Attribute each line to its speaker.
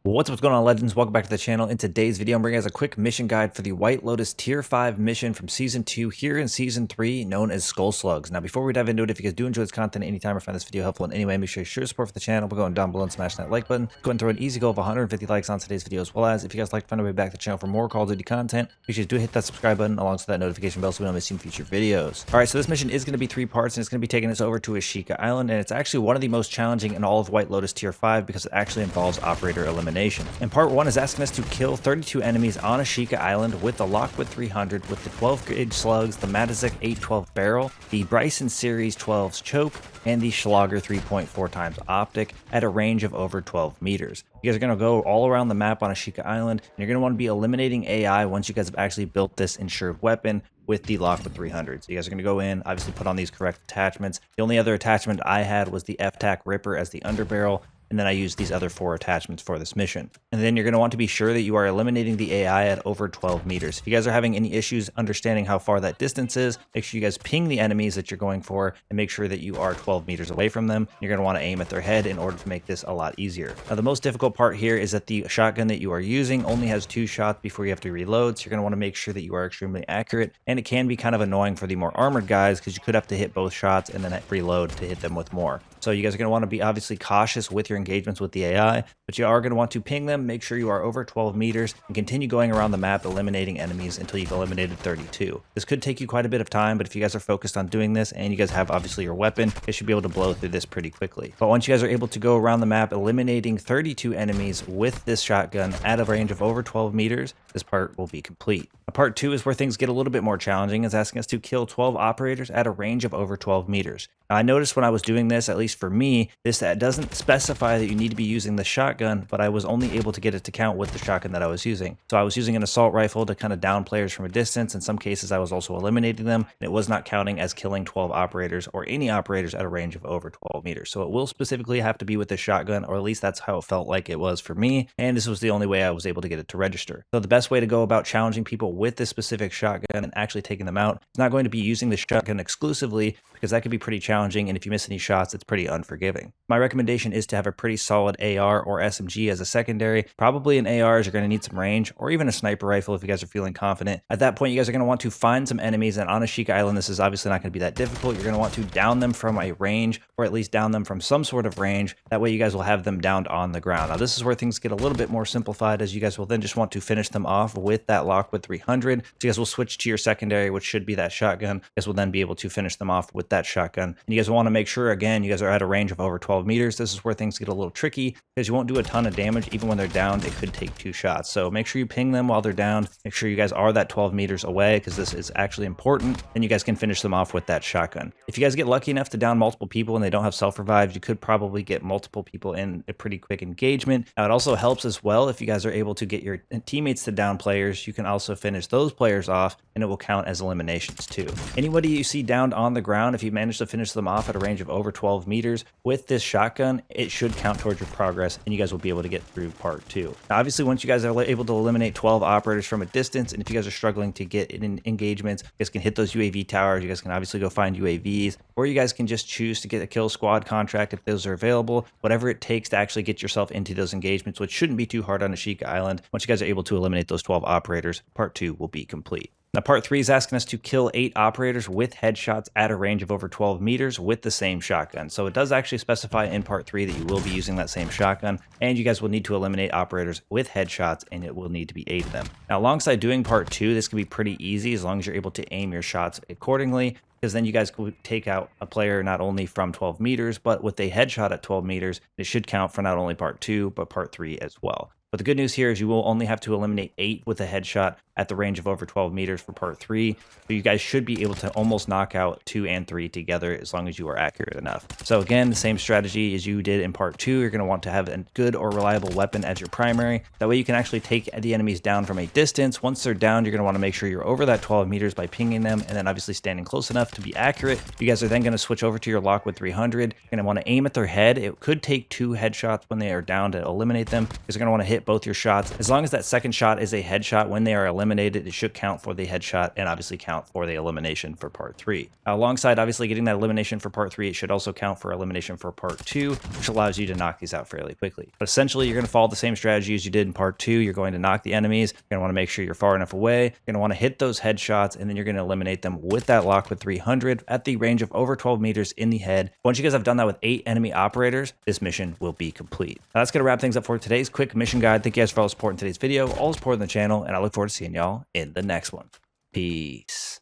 Speaker 1: What's going on, legends? Welcome back to the channel. In today's video, I'm bringing us a quick mission guide for the White Lotus Tier 5 mission from Season 2 here in Season 3, known as Slugs. Now, before we dive into it, if you guys do enjoy this content anytime or find this video helpful in any way, make sure you show your support for the channel by going down below and smashing that like button. Go and throw an easy goal of 150 likes on today's video, as well as if you guys like to find a way back to the channel for more Call of Duty content, make sure you do hit that subscribe button alongside that notification bell so we don't miss any future videos. Alright, so this mission is going to be 3 parts, and it's going to be taking us over to Ashika Island, and it's actually one of the most challenging in all of White Lotus Tier 5 because it actually involves operator elimination. In Part 1 is asking us to kill 32 enemies on Ashika Island with the Lockwood 300 with the 12-gauge Slugs, the Matizek 812 barrel, the Bryson Series 12's choke, and the Schlager 3.4 times optic at a range of over 12 meters. You guys are going to go all around the map on Ashika Island, and you're going to want to be eliminating AI once you guys have actually built this insured weapon with the Lockwood 300. So you guys are going to go in, obviously put on these correct attachments. The only other attachment I had was the F-Tac Ripper as the underbarrel, and then I used these other 4 attachments for this mission. And then you're going to want to be sure that you are eliminating the AI at over 12 meters. If you guys are having any issues understanding how far that distance is, make sure you guys ping the enemies that you're going for and make sure that you are 12 meters away from them. You're going to want to aim at their head in order to make this a lot easier. Now, the most difficult part here is that the shotgun that you are using only has 2 shots before you have to reload, so you're going to want to make sure that you are extremely accurate, and it can be kind of annoying for the more armored guys because you could have to hit both shots and then reload to hit them with more. So you guys are going to want to be obviously cautious with your engagements with the AI, but you are going to want to ping them, make sure you are over 12 meters, and continue going around the map eliminating enemies until you've eliminated 32. This could take you quite a bit of time, but if you guys are focused on doing this and you guys have obviously your weapon, you should be able to blow through this pretty quickly. But once you guys are able to go around the map eliminating 32 enemies with this shotgun at a range of over 12 meters, this part will be complete. Part 2 is where things get a little bit more challenging. It's asking us to kill 12 operators at a range of over 12 meters. Now, I noticed when I was doing this, at least for me, this doesn't specify that you need to be using the shotgun, but I was only able to get it to count with the shotgun that I was using. So I was using an assault rifle to kind of down players from a distance. In some cases, I was also eliminating them, and it was not counting as killing 12 operators or any operators at a range of over 12 meters. So it will specifically have to be with the shotgun, or at least that's how it felt like it was for me, and this was the only way I was able to get it to register. So the best way to go about challenging people with this specific shotgun and actually taking them out is not going to be using the shotgun exclusively, because that could be pretty challenging, and if you miss any shots, it's pretty unforgiving. My recommendation is to have a pretty solid AR or SMG as a secondary. Probably an AR as you're going to need some range, or even a sniper rifle if you guys are feeling confident. At that point, you guys are going to want to find some enemies, and on Ashika Island, this is obviously not going to be that difficult. You're going to want to down them from a range, or at least down them from some sort of range. That way you guys will have them downed on the ground. Now, this is where things get a little bit more simplified, as you guys will then just want to finish them off with that Lockwood 300. So you guys will switch to your secondary, which should be that shotgun. You guys will then be able to finish them off with that shotgun. And you guys want to make sure, again, you guys are at a range of over 12 meters. This is where things get a little tricky because you won't do a ton of damage. Even when they're downed, it could take 2 shots. So make sure you ping them while they're down. Make sure you guys are that 12 meters away because this is actually important. And you guys can finish them off with that shotgun. If you guys get lucky enough to down multiple people and they don't have self-revives, you could probably get multiple people in a pretty quick engagement. Now, it also helps as well if you guys are able to get your teammates to down players. You can also finish those players off, and it will count as eliminations too. Anybody you see downed on the ground, if you manage to finish them off at a range of over 12 meters with this shotgun, it should count towards your progress, and you guys will be able to get through part 2. Now, obviously, once you guys are able to eliminate 12 operators from a distance, and if you guys are struggling to get in engagements, you guys can hit those UAV towers. You guys can obviously go find UAVs, or you guys can just choose to get a kill squad contract if those are available. Whatever it takes to actually get yourself into those engagements, which shouldn't be too hard on Ashika Island. Once you guys are able to eliminate those 12 operators, part 2 will be complete. Now, part 3 is asking us to kill 8 operators with headshots at a range of over 12 meters with the same shotgun. So it does actually specify in part 3 that you will be using that same shotgun, and you guys will need to eliminate operators with headshots, and it will need to be 8 of them. Now, alongside doing part 2, this can be pretty easy as long as you're able to aim your shots accordingly, because then you guys could take out a player not only from 12 meters, but with a headshot at 12 meters. It should count for not only part 2, but part 3 as well. But the good news here is you will only have to eliminate 8 with a headshot at the range of over 12 meters for part 3. So you guys should be able to almost knock out 2 and 3 together as long as you are accurate enough. So again, the same strategy as you did in part 2. You're going to want to have a good or reliable weapon as your primary. That way you can actually take the enemies down from a distance. Once they're down, you're going to want to make sure you're over that 12 meters by pinging them, and then obviously standing close enough to be accurate. You guys are then going to switch over to your Lockwood 300. You're going to want to aim at their head. It could take 2 headshots when they are down to eliminate them, because you're going to want to hit hit both your shots. As long as that second shot is a headshot, when they are eliminated, it should count for the headshot and obviously count for the elimination for part 3. Alongside obviously getting that elimination for part 3, it should also count for elimination for part 2, which allows you to knock these out fairly quickly. But essentially, you're going to follow the same strategy as you did in part 2. You're going to knock the enemies. You're going to want to make sure you're far enough away. You're going to want to hit those headshots, and then you're going to eliminate them with that lockwood 300 at the range of over 12 meters in the head. Once you guys have done that with 8 enemy operators, this mission will be complete. Now, that's going to wrap things up for today's quick mission guide. Thank you guys for all the support in today's video, all the support on the channel, and I look forward to seeing y'all in the next one. Peace.